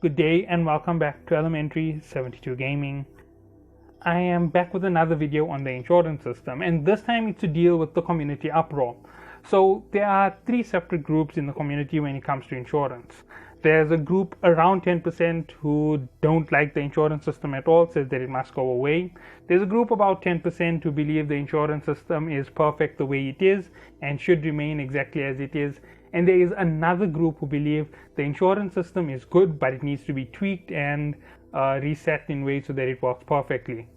Good day and welcome back to Elementary 72 Gaming. I am back with another video on the insurance system, and this time it's to deal with the community uproar. So there are three separate groups in the community when it comes to insurance. There's a group around 10% who don't like the insurance system at all, says that it must go away. There's a group about 10% who believe the insurance system is perfect the way it is and should remain exactly as it is. And there is another group who believe the insurance system is good, but it needs to be tweaked and reset in ways so that it works perfectly.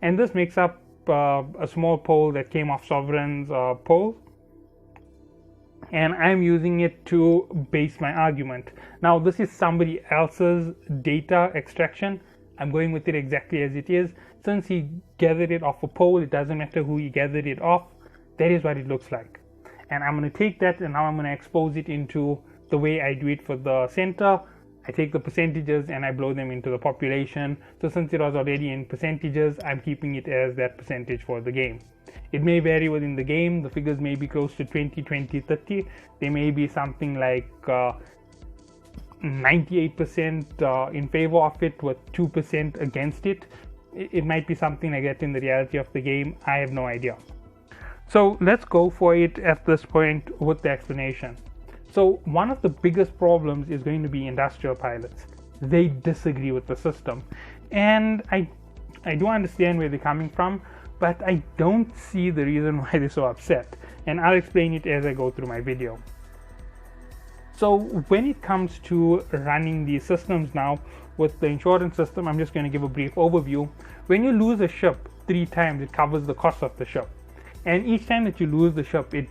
And this makes up a small poll that came off Sovereign's poll, and I'm using it to base my argument. Now, this is somebody else's data extraction. I'm going with it exactly as it is. Since he gathered it off a poll, it doesn't matter who he gathered it off. That is what it looks like. And I'm going to take that and now I'm going to expose it into the way I do it for the center. I take the percentages and I blow them into the population. So since it was already in percentages, I'm keeping it as that percentage for the game. It may vary within the game. The figures may be close to 20, 20, 30. They may be something like 98% in favor of it with 2% against it. It might be something like that in the reality of the game. I have no idea. So let's go for it at this point with the explanation. So one of the biggest problems is going to be industrial pilots. They disagree with the system, and I do understand where they're coming from, but I don't see the reason why they're so upset, and I'll explain it as I go through my video. So when it comes to running these systems now with the insurance system, I'm just going to give a brief overview. When you lose a ship 3 times, it covers the cost of the ship. And each time that you lose the ship, it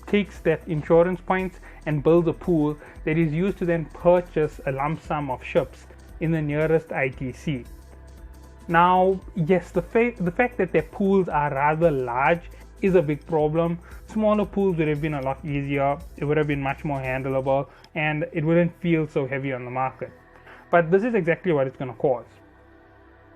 takes that insurance points and builds a pool that is used to then purchase a lump sum of ships in the nearest ITC. Now, yes, the fact that their pools are rather large is a big problem. Smaller pools would have been a lot easier, it would have been much more handleable, and it wouldn't feel so heavy on the market. But this is exactly what it's going to cause.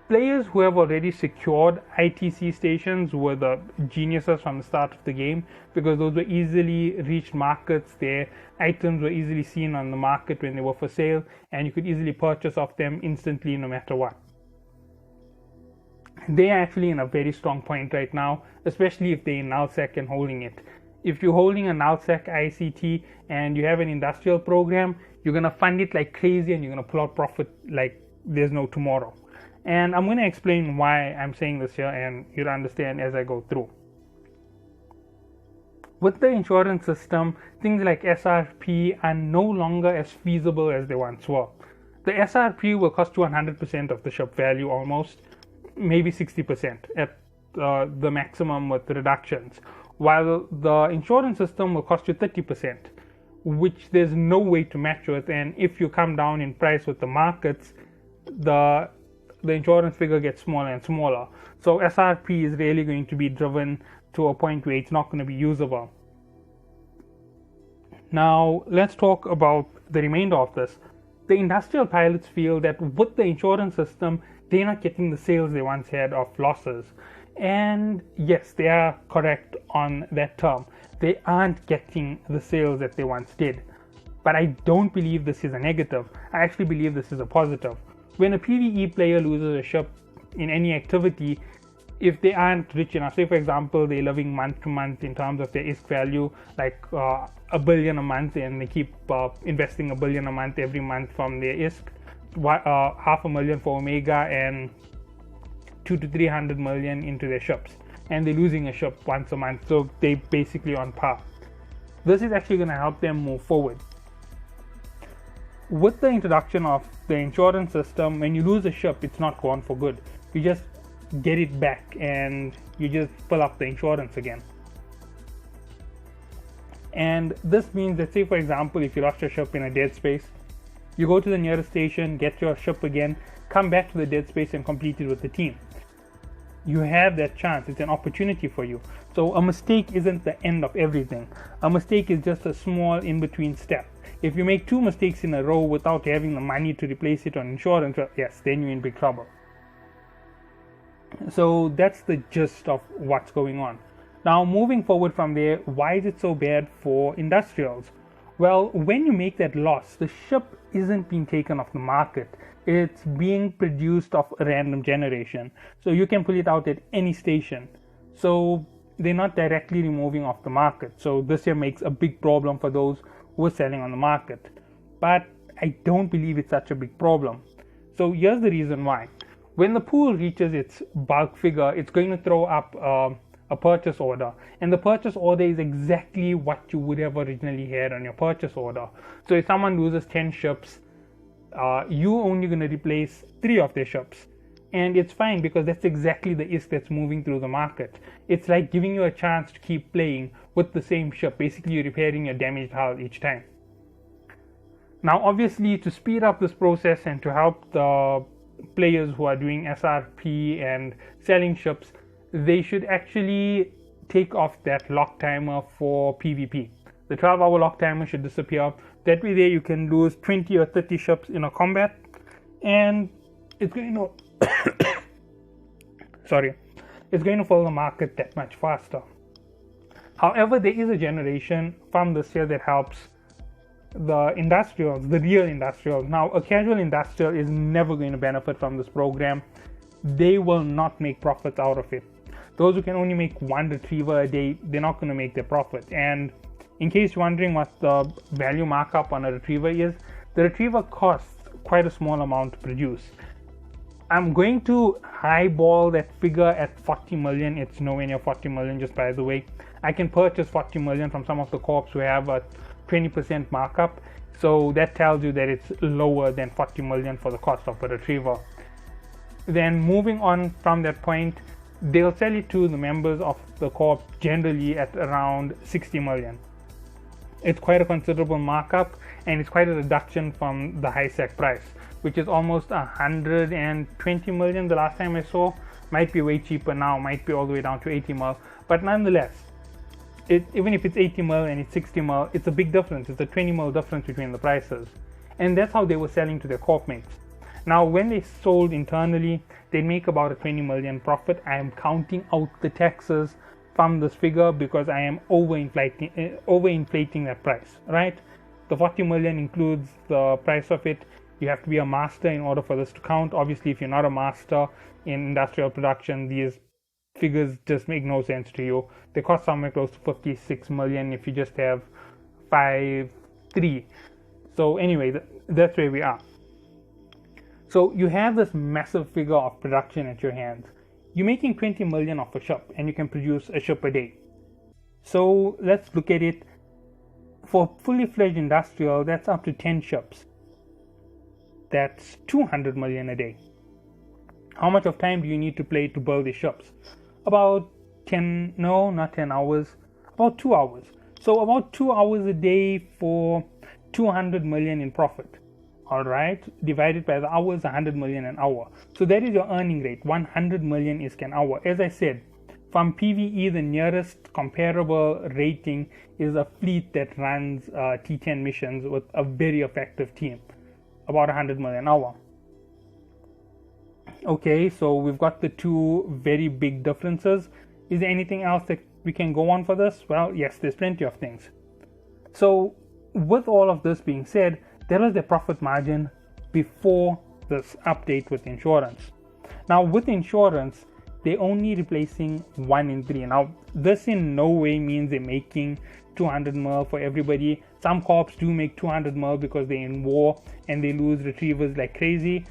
Players who have already secured ITC stations were the geniuses from the start of the game, because those were easily reached markets. Their items were easily seen on the market when they were for sale, and you could easily purchase off them instantly no matter what. They are actually in a very strong point right now, especially if they're in nullsec and holding it. If you're holding a nullsec ICT and you have an industrial program, you're going to fund it like crazy and you're going to pull out profit like there's no tomorrow. And I'm going to explain why I'm saying this here, and you'll understand as I go through. With the insurance system, things like SRP are no longer as feasible as they once were. The SRP will cost you 100% of the ship value almost, maybe 60% at the maximum with reductions, while the insurance system will cost you 30%, which there's no way to match with. And if you come down in price with the markets, the insurance figure gets smaller and smaller. So SRP is really going to be driven to a point where it's not going to be usable. Now let's talk about the remainder of this. The industrial pilots feel that with the insurance system, they're not getting the sales they once had of losses. And yes, they are correct on that term. They aren't getting the sales that they once did. But I don't believe this is a negative. I actually believe this is a positive. When a PvE player loses a ship in any activity, if they aren't rich enough, say for example they're living month to month in terms of their ISK value, like $1 billion a month, and they keep investing $1 billion a month every month from their ISK, $500,000 for Omega and 200 to 300 million into their ships, and they're losing a ship once a month, so they basically on par. This is actually going to help them move forward. With the introduction of the insurance system, when you lose a ship, it's not gone for good. You just get it back and you just fill up the insurance again. And this means that, say for example, if you lost your ship in a dead space, you go to the nearest station, get your ship again, come back to the dead space and complete it with the team. You have that chance. It's an opportunity for you. So a mistake isn't the end of everything. A mistake is just a small in-between step. If you make 2 mistakes in a row without having the money to replace it on insurance, well, yes, then you're in big trouble. So that's the gist of what's going on. Now moving forward from there, why is it so bad for industrials? Well, when you make that loss, the ship isn't being taken off the market. It's being produced of a random generation. So you can pull it out at any station. So they're not directly removing off the market. So this here makes a big problem for those who are selling on the market. But I don't believe it's such a big problem. So here's the reason why. When the pool reaches its bulk figure, it's going to throw up a purchase order, and the purchase order is exactly what you would have originally had on your purchase order. So if someone loses 10 ships, you're only going to replace 3 of their ships, and it's fine because that's exactly the ISK that's moving through the market. It's like giving you a chance to keep playing with the same ship. Basically, you're repairing your damaged hull each time. Now, obviously, to speed up this process and to help the players who are doing SRP and selling ships, they should actually take off that lock timer for PvP. The 12-hour lock timer should disappear. That way there you can lose 20 or 30 ships in a combat, and it's going to it's going to fill the market that much faster. However, there is a generation from this year that helps the industrials, the real industrials. Now, a casual industrial is never going to benefit from this program. They will not make profits out of it. Those who can only make 1 retriever a day, they're not going to make their profit. And in case you're wondering what the value markup on a retriever is, the retriever costs quite a small amount to produce. I'm going to highball that figure at 40 million. It's nowhere near 40 million, just by the way. I can purchase 40 million from some of the corps who have a 20% markup, so that tells you that it's lower than 40 million for the cost of a retriever. Then moving on from that point, they'll sell it to the members of the corps generally at around 60 million. It's quite a considerable markup, and it's quite a reduction from the high sec price, which is almost 120 million the last time I saw. Might be way cheaper now, might be all the way down to 80 mil, but nonetheless, even if it's 80 mil and it's 60 mil, it's a big difference. It's a 20 mil difference between the prices. And that's how they were selling to their corp mates. Now, when they sold internally, they make about a 20 million profit. I am counting out the taxes from this figure because I am overinflating that price, right? The 40 million includes the price of it. You have to be a master in order for this to count. Obviously, if you're not a master in industrial production, these figures just make no sense to you. They cost somewhere close to 56 million if you just have 5-3. So anyway, that's where we are. So you have this massive figure of production at your hands. You're making 20 million off a ship, and you can produce a ship a day. So let's look at it. For fully fledged industrial, that's up to 10 ships. That's 200 million a day. How much of time do you need to play to build these ships? About 10, no, not 10 hours, about 2 hours. So about 2 hours a day for 200 million in profit. Alright, divided by the hours, 100 million an hour. So that is your earning rate, 100 million ISK an hour. As I said, from PvE, the nearest comparable rating is a fleet that runs T10 missions with a very effective team, about 100 million an hour. Okay, so we've got the two very big differences. Is there anything else that we can go on for this? Well, yes, there's plenty of things. So with all of this being said, there was the profit margin before this update with insurance. Now with insurance, they're only replacing 1 in 3. Now this in no way means they're making 200 mil for everybody. Some corps do make 200 mil because they're in war and they lose retrievers like crazy.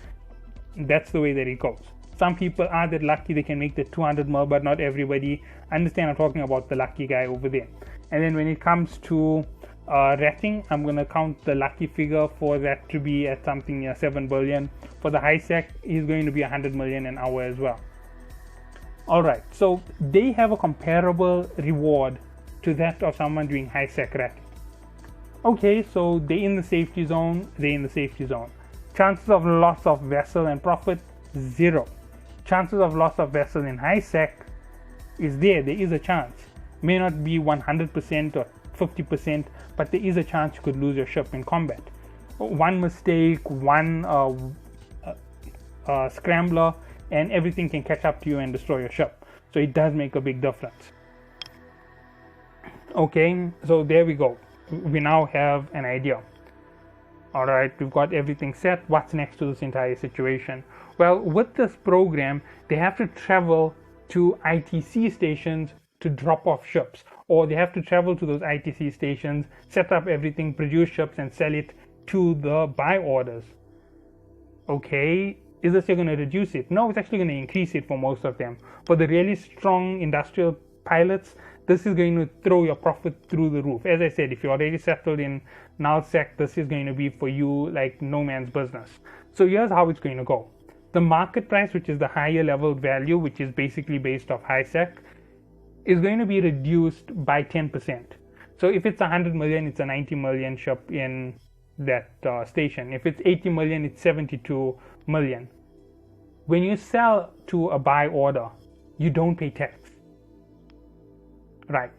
That's the way that it goes. Some people are that lucky they can make the 200 mil, but not everybody. Understand, I'm talking about the lucky guy over there. And then when it comes to rating, I'm going to count the lucky figure for that to be at something near 7 billion. For the high sec, is going to be 100 million an hour as well. Alright, so they have a comparable reward to that of someone doing high sec rating. Okay, so they're in the safety zone, Chances of loss of vessel and profit, 0. Chances of loss of vessel in high sec is there is a chance. May not be 100% or 50%, but there is a chance you could lose your ship in combat. One mistake, one scrambler, and everything can catch up to you and destroy your ship. So it does make a big difference. Okay, so there we go. we now have an idea. All right, we've got everything set. What's next to this entire situation? Well, with this program, they have to travel to ITC stations to drop off ships, or they have to travel to those ITC stations, set up everything, produce ships, and sell it to the buy orders. Okay, is this going to reduce it? No, it's actually going to increase it for most of them. For the really strong industrial pilots, this is going to throw your profit through the roof. As I said, if you're already settled in NullSec, this is going to be for you like no man's business. So here's how it's going to go. The market price, which is the higher level value, which is basically based off HiSec, is going to be reduced by 10%. So if it's 100 million, it's a 90 million ship in that station. If it's 80 million, it's 72 million. When you sell to a buy order, you don't pay tax. Right,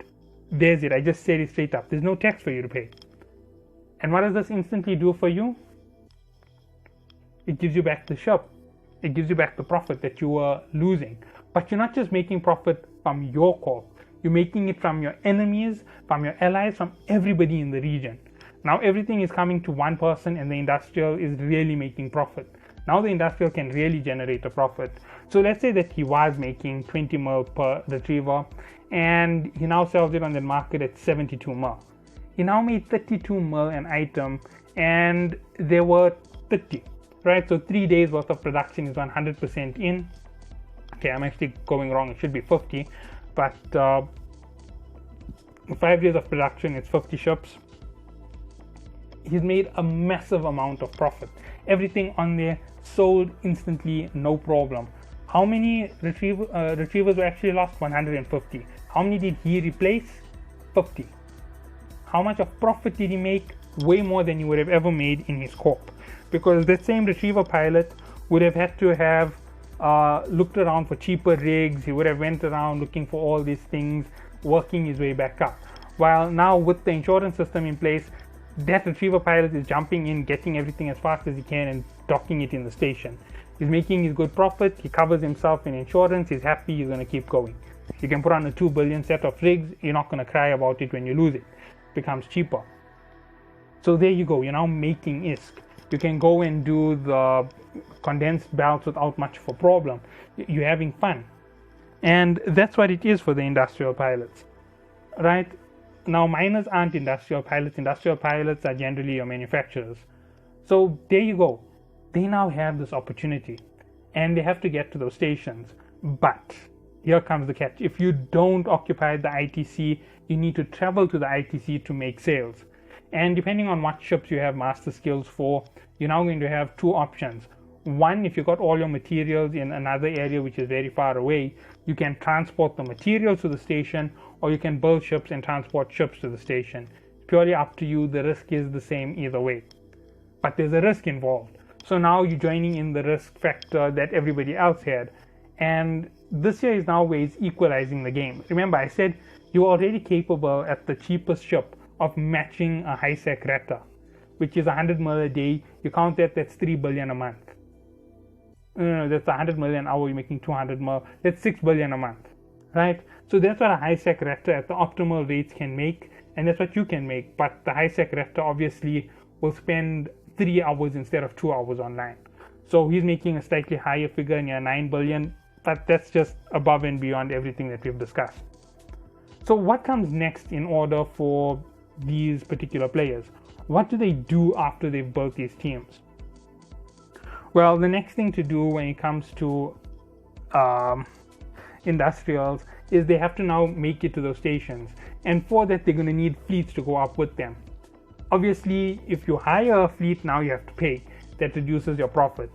there's it. I just said it straight up. There's no tax for you to pay. And what does this instantly do for you? It gives you back the ship. It gives you back the profit that you were losing. But you're not just making profit from your corp. You're making it from your enemies, from your allies, from everybody in the region. Now everything is coming to one person, and the industrial is really making profit. Now the industrial can really generate a profit. So let's say that he was making 20 mil per retriever, and he now sells it on the market at 72 mil. He now made 32 mil an item, and there were 30, right? So 3 days worth of production is 100% in. Okay, I'm actually going wrong. It should be 50, but 5 days of production, it's 50 ships. He's made a massive amount of profit. Everything on there sold instantly, no problem. How many retrievers were actually lost? 150. How many did he replace? 50. How much of profit did he make? Way more than he would have ever made in his corp, because that same retriever pilot would have had to have looked around for cheaper rigs. He would have went around looking for all these things, working his way back up. While now with the insurance system in place, that retriever pilot is jumping in, getting everything as fast as he can and docking it in the station. He's making his good profit. He covers himself in insurance. He's happy. He's going to keep going. You can put on a 2 billion set of rigs. You're not going to cry about it when you lose it. It becomes cheaper. So there you go. You're now making ISK. You can go and do the condensed belts without much of a problem. You're having fun. And that's what it is for the industrial pilots, right? Now, miners aren't industrial pilots. Industrial pilots are generally your manufacturers. So there you go. They now have this opportunity, and they have to get to those stations. But here comes the catch. If you don't occupy the ITC, you need to travel to the ITC to make sales. And depending on what ships you have master skills for, you're now going to have two options. One, if you got all your materials in another area which is very far away, you can transport the materials to the station, or you can build ships and transport ships to the station. It's purely up to you. The risk is the same either way. But there's a risk involved. So now you're joining in the risk factor that everybody else had. And this here is now where it's equalizing the game. Remember, I said you're already capable at the cheapest ship of matching a HiSec Retta, which is 100 mil a day. You count that, that's 3 billion a month. No, that's 100 million an hour, you're making 200 mil. That's 6 billion a month, right? So that's what a HiSec Retta at the optimal rates can make, and that's what you can make. But the HiSec Retta obviously will spend 3 hours instead of 2 hours online. So he's making a slightly higher figure near 9 billion, but that's just above and beyond everything that we've discussed. So what comes next in order for these particular players? What do they do after they've built these teams? Well, the next thing to do when it comes to industrials is they have to now make it to those stations, and for that they're going to need fleets to go up with them. Obviously, if you hire a fleet, now you have to pay. That reduces your profit.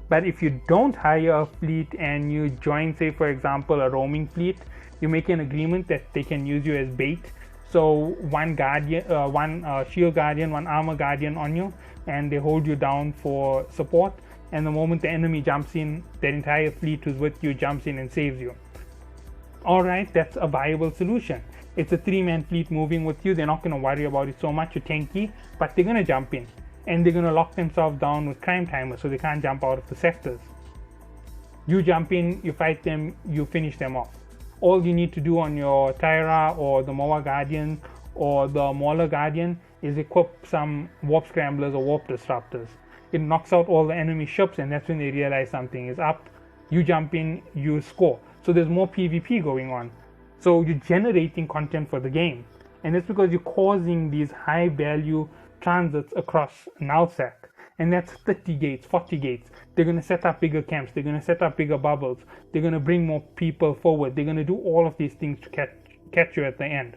But if you don't hire a fleet and you join, say for example, a roaming fleet, you make an agreement that they can use you as bait. So one guardian, one shield guardian, one armor guardian on you, and they hold you down for support. And the moment the enemy jumps in, their entire fleet who's with you jumps in and saves you. Alright, that's a viable solution. It's a 3-man fleet moving with you. They're not going to worry about it so much. You're tanky, but they're going to jump in. And they're going to lock themselves down with crime timers so they can't jump out of the sectors. You jump in, you fight them, you finish them off. All you need to do on your Tyra or the Moa Guardian or the Mauler Guardian is equip some warp scramblers or warp disruptors. It knocks out all the enemy ships, and that's when they realize something is up. You jump in, you score. So there's more PvP going on. So you're generating content for the game. And that's because you're causing these high value transits across Nullsec. And that's 30 gates, 40 gates. They're going to set up bigger camps. They're going to set up bigger bubbles. They're going to bring more people forward. They're going to do all of these things to catch you at the end.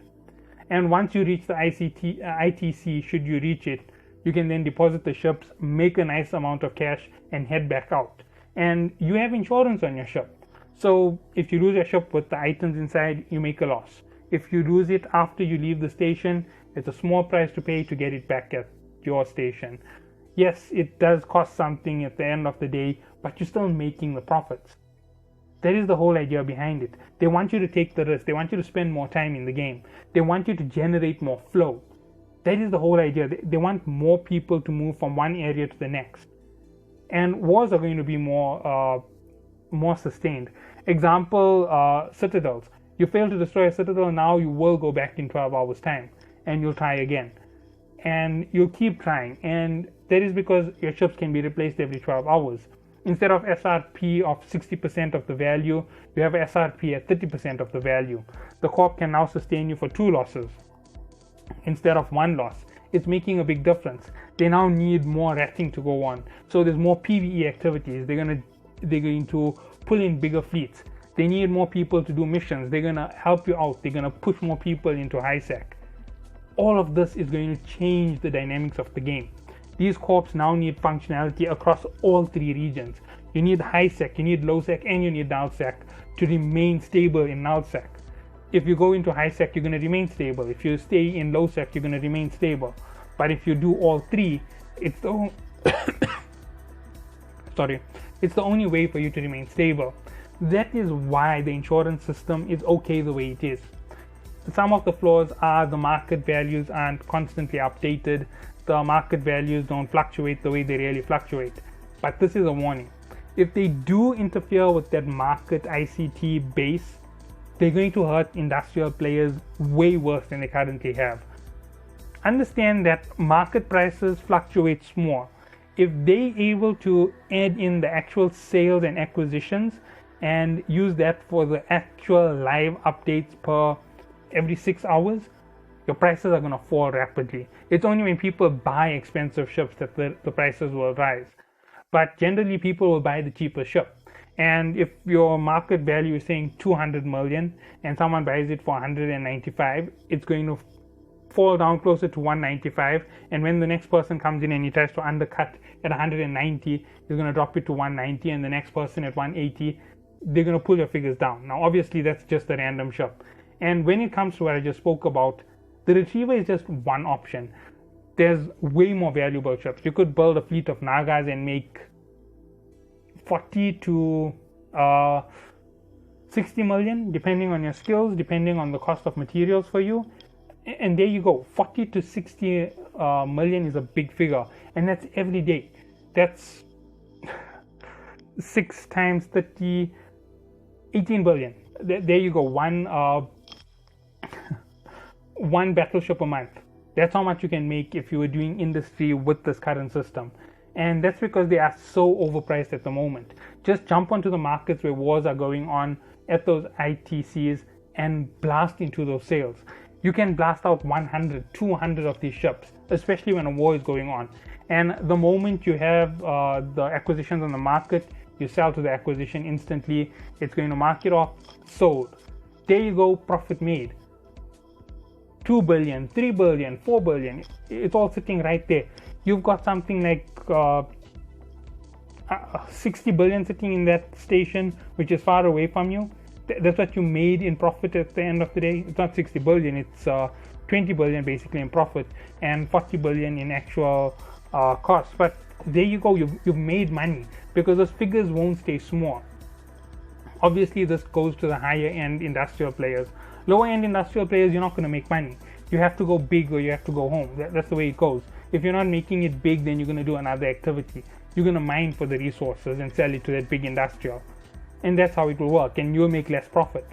And once you reach the ITC, should you reach it, you can then deposit the ships, make a nice amount of cash, and head back out. And you have insurance on your ship. So if you lose your ship with the items inside, you make a loss. If you lose it after you leave the station, it's a small price to pay to get it back at your station. Yes, it does cost something at the end of the day, but you're still making the profits. That is the whole idea behind it. They want you to take the risk. They want you to spend more time in the game. They want you to generate more flow. That is the whole idea. They want more people to move from one area to the next. And wars are going to be more sustained. Example, citadels. You fail to destroy a citadel, now you will go back in 12 hours time and you'll try again. And you'll keep trying. And that is because your ships can be replaced every 12 hours. Instead of SRP of 60% of the value, you have SRP at 30% of the value. The corp can now sustain you for 2 losses instead of 1 loss. It's making a big difference. They now need more ratting to go on. So there's more PvE activities. They're going to pull in bigger fleets. They need more people to do missions. They're going to help you out. They're going to push more people into HiSec. All of this is going to change the dynamics of the game. These corps now need functionality across all 3 regions. You need HiSec, you need LowSec, and you need Nullsec to remain stable in Nullsec. If you go into HiSec, you're going to remain stable. If you stay in LowSec, you're going to remain stable. But if you do all 3, it's the it's the only way for you to remain stable. That is why the insurance system is okay the way it is. Some of the flaws are the market values aren't constantly updated. The market values don't fluctuate the way they really fluctuate. But this is a warning. If they do interfere with that market ICT base, they're going to hurt industrial players way worse than they currently have. Understand that market prices fluctuate more. If they're able to add in the actual sales and acquisitions and use that for the actual live updates per every 6 hours, your prices are going to fall rapidly. It's only when people buy expensive ships that the prices will rise. But generally people will buy the cheaper ship. And if your market value is saying 200 million and someone buys it for 195, it's going to fall down closer to 195, and when the next person comes in and he tries to undercut at 190, he's going to drop it to 190, and the next person at 180, they're going to pull your figures down. Now obviously that's just a random ship. And when it comes to what I just spoke about, the Retriever is just one option. There's way more valuable ships. You could build a fleet of Nagas and make 40 to 60 million, depending on your skills, depending on the cost of materials for you. And there you go. 40 to 60 million is a big figure, and that's every day. That's 6 times 30, 18 billion. There you go. One battleship a month. That's how much you can make if you were doing industry with this current system. And that's because they are so overpriced at the moment. Just jump onto the markets where wars are going on at those ITCs and blast into those sales. You can blast out 100, 200 of these ships, especially when a war is going on. And the moment you have the acquisitions on the market, you sell to the acquisition instantly. It's going to mark it off, sold. There you go, profit made. 2 billion, 3 billion, 4 billion, it's all sitting right there. You've got something like 60 billion sitting in that station, which is far away from you. That's what you made in profit at the end of the day. It's not 60 billion, it's 20 billion basically in profit and 40 billion in actual costs. But there you go, you've made money, because those figures won't stay small. Obviously this goes to the higher end industrial players. Lower end industrial players, you're not going to make money. You have to go big or you have to go home. That's the way it goes. If you're not making it big, then you're going to do another activity. You're going to mine for the resources and sell it to that big industrial. And that's how it will work, and you'll make less profit.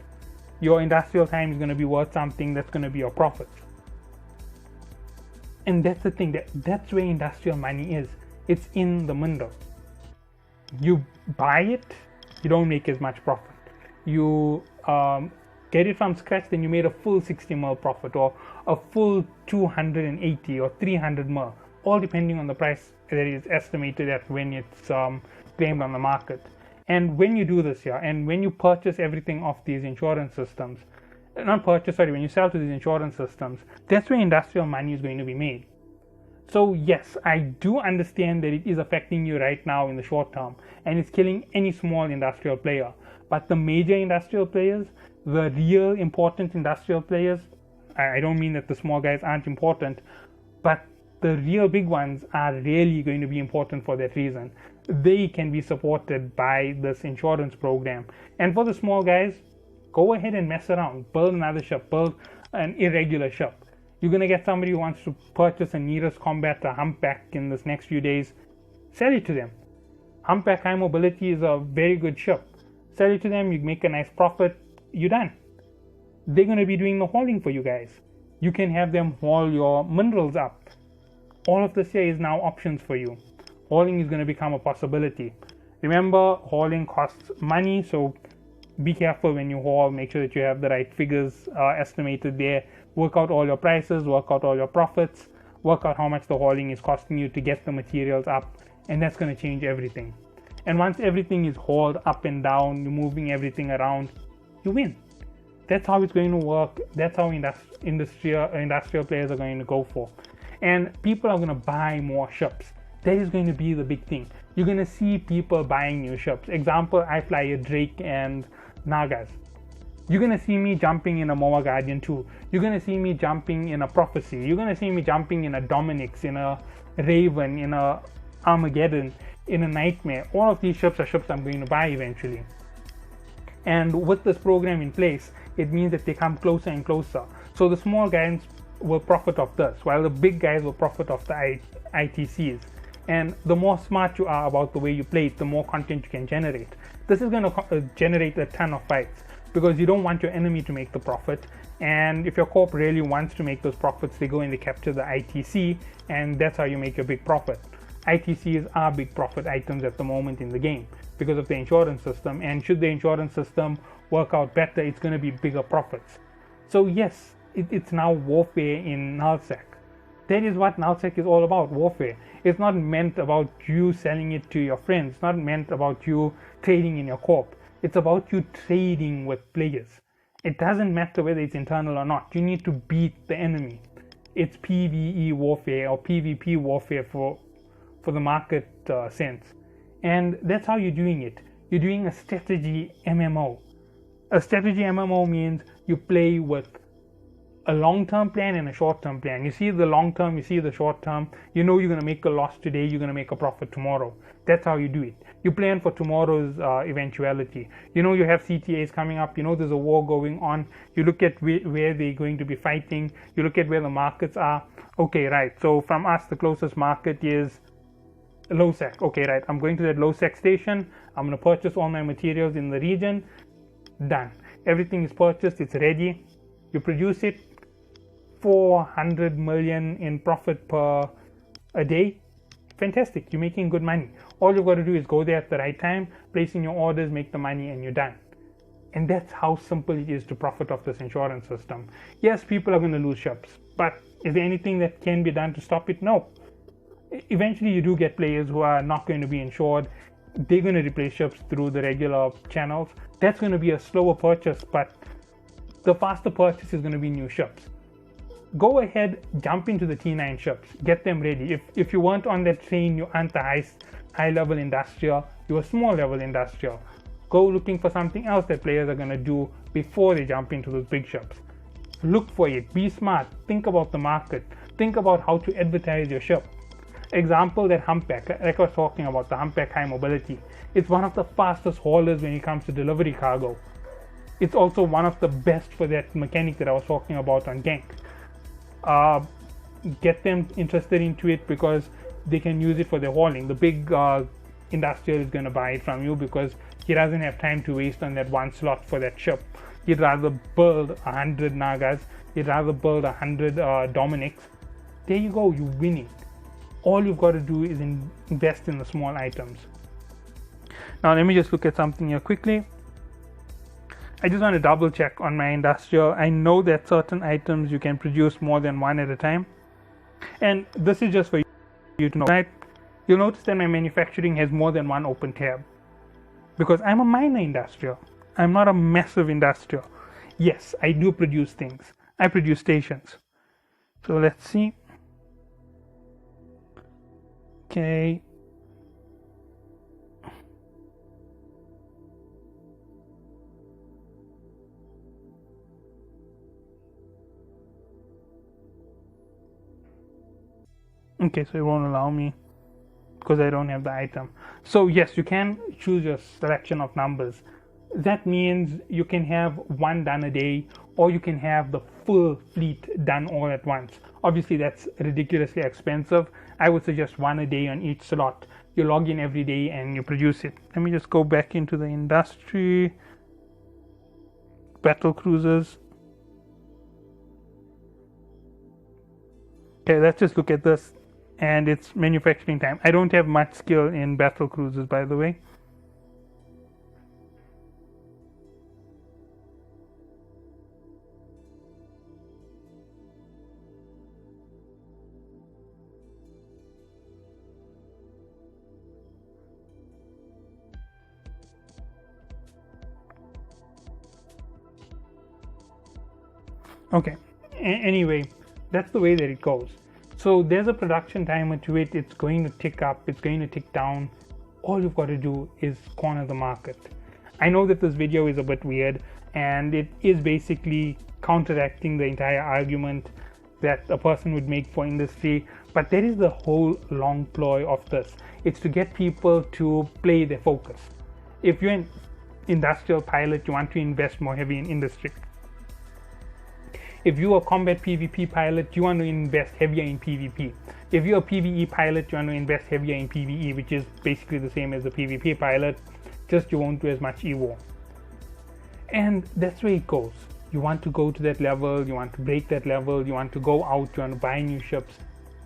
Your industrial time is going to be worth something that's going to be your profit. And that's the thing, that's where industrial money is. It's in the middle. You buy it, you don't make as much profit. You get it from scratch, then you made a full 60 mil profit, or a full 280 or 300 mil, all depending on the price that is estimated at when it's claimed on the market. And when you do this here, and when you purchase everything off these insurance systems, when you sell to these insurance systems, that's where industrial money is going to be made. So yes, I do understand that it is affecting you right now in the short term, and it's killing any small industrial player. But the major industrial players, the real important industrial players, I don't mean that the small guys aren't important, but the real big ones are really going to be important for that reason. They can be supported by this insurance program. And for the small guys, go ahead and mess around. Build another ship. Build an irregular ship. You're going to get somebody who wants to purchase a Nearest Combat, a Humpback in this next few days. Sell it to them. Humpback High Mobility is a very good ship. Sell it to them, you make a nice profit, you're done. They're going to be doing the hauling for you guys. You can have them haul your minerals up. All of this here is now options for you. Hauling is going to become a possibility. Remember, hauling costs money, so be careful when you haul. Make sure that you have the right figures estimated there. Work out all your prices, work out all your profits, work out how much the hauling is costing you to get the materials up, and that's going to change everything. And once everything is hauled up and down, you're moving everything around, you win. That's how it's going to work. That's how industrial players are going to go for. And people are going to buy more ships. That is going to be the big thing. You're going to see people buying new ships. Example, I fly a Drake and Nagas. You're going to see me jumping in a Moa Guardian 2. You're going to see me jumping in a Prophecy. You're going to see me jumping in a Dominix, in a Raven, in a Armageddon, in a Nightmare. All of these ships are ships I'm going to buy eventually. And with this program in place, it means that they come closer and closer. So the small guys will profit off this, while the big guys will profit off the ITCs. And the more smart you are about the way you play it, the more content you can generate. This is going to generate a ton of fights, because you don't want your enemy to make the profit. And if your corp really wants to make those profits, they go and they capture the ITC, and that's how you make your big profit. ITCs are big profit items at the moment in the game because of the insurance system, and should the insurance system work out better, it's going to be bigger profits. So yes, it's now warfare in Nullsec. That is what Nullsec is all about, warfare. It's not meant about you selling it to your friends. It's not meant about you trading in your corp. It's about you trading with players. It doesn't matter whether it's internal or not. You need to beat the enemy. It's PvE warfare or PvP warfare for the market sense. And that's how you're doing it. You're doing a strategy MMO. A strategy MMO means you play with a long-term plan and a short-term plan. You see the long-term, you see the short-term. You know you're going to make a loss today, you're going to make a profit tomorrow. That's how you do it. You plan for tomorrow's eventuality. You know you have CTAs coming up. You know there's a war going on. You look at where they're going to be fighting. You look at where the markets are. Okay, right. So from us, the closest market is Lowsec. Okay, right. I'm going to that Lowsec station. I'm going to purchase all my materials in the region. Done. Everything is purchased. It's ready. You produce it. 400 million in profit per a day. Fantastic. You're making good money. All you've got to do is go there at the right time, place in your orders, make the money, and you're done. And that's how simple it is to profit off this insurance system. Yes, people are going to lose ships, but is there anything that can be done to stop it? No. Eventually you do get players who are not going to be insured. They're going to replace ships through the regular channels. That's going to be a slower purchase, but the faster purchase is going to be new ships. Go ahead, jump into the T9 ships, get them ready. If you weren't on that train, you aren't a high level industrial, you're a small level industrial. Go looking for something else that players are going to do before they jump into those big ships. Look for it, be smart, think about the market, think about how to advertise your ship. Example, that Humpback, like I was talking about, the Humpback High Mobility. It's one of the fastest haulers when it comes to delivery cargo. It's also one of the best for that mechanic that I was talking about on Gank. Get them interested into it because they can use it for their hauling. The big industrial is going to buy it from you because he doesn't have time to waste on that one slot for that ship. He'd rather build 100 Nagas, he'd rather build 100 Dominics, there you go, you're winning. All you've got to do is invest in the small items. Now let me just look at something here quickly. I just want to double check on my industrial. I know that certain items you can produce more than one at a time, and this is just for you to know, right? You'll notice that my manufacturing has more than one open tab because I'm a minor industrial. I'm not a massive industrial. Yes, I do produce things. I produce stations. So let's see. Okay. Okay, so it won't allow me because I don't have the item. So yes, you can choose your selection of numbers. That means you can have one done a day, or you can have the full fleet done all at once. Obviously that's ridiculously expensive. I would suggest one a day on each slot. You log in every day and you produce it. Let me just go back into the industry, battle cruisers. Okay, let's just look at this, and it's manufacturing time. I don't have much skill in battle cruisers, by the way. Okay, anyway, that's the way that it goes. So there's a production timer to it. It's going to tick up, it's going to tick down. All you've got to do is corner the market. I know that this video is a bit weird, and it is basically counteracting the entire argument that a person would make for industry, but that is the whole long ploy of this. It's to get people to play their focus. If you're an industrial pilot, you want to invest more heavy in industry. If you're a combat PvP pilot, you want to invest heavier in PvP. If you're a PvE pilot, you want to invest heavier in PvE, which is basically the same as a PvP pilot, just you won't do as much EVO. And that's where it goes. You want to go to that level, you want to break that level, you want to go out, you want to buy new ships.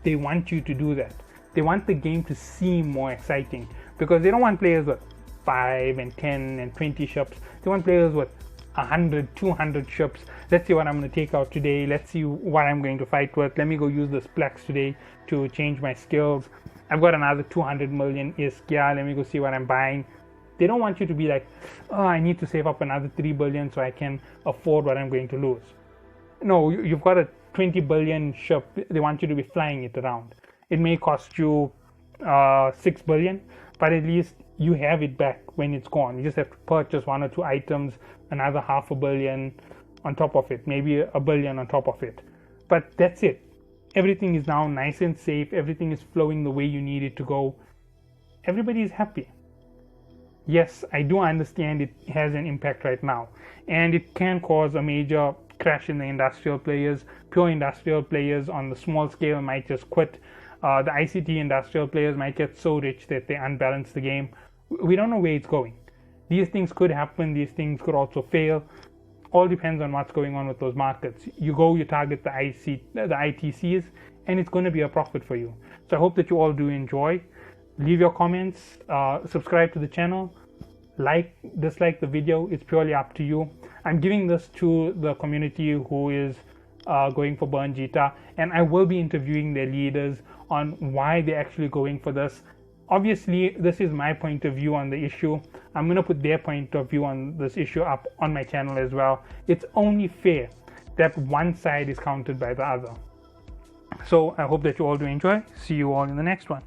They want you to do that. They want the game to seem more exciting because they don't want players with 5 and 10 and 20 ships. They want players with 100, 200 ships. Let's see what I'm going to take out today. Let's see what I'm going to fight with. Let me go use this Plex today to change my skills. I've got another 200 million ISK. Yeah, let me go see what I'm buying. They don't want you to be like, oh, I need to save up another 3 billion so I can afford what I'm going to lose. No, you've got a 20 billion ship. They want you to be flying it around. It may cost you 6 billion, but at least you have it back when it's gone. You just have to purchase 1 or 2 items, another $500 million on top of it, maybe $1 billion on top of it. But that's it. Everything is now nice and safe. Everything is flowing the way you need it to go. Everybody is happy. Yes, I do understand it has an impact right now, and it can cause a major crash in the industrial players. Pure industrial players on the small scale might just quit. The ICT industrial players might get so rich that they unbalance the game. We don't know where it's going. These things could happen. These things could also fail. All depends on what's going on with those markets. You target the ITCs, and it's going to be a profit for you. So I hope that you all do enjoy. Leave your comments, subscribe to the channel, dislike the video. It's purely up to you. I'm giving this to the community who is going for Burn Jita, and I will be interviewing their leaders on why they're actually going for this. Obviously, this is my point of view on the issue. I'm going to put their point of view on this issue up on my channel as well. It's only fair that one side is countered by the other. So I hope that you all do enjoy. See you all in the next one.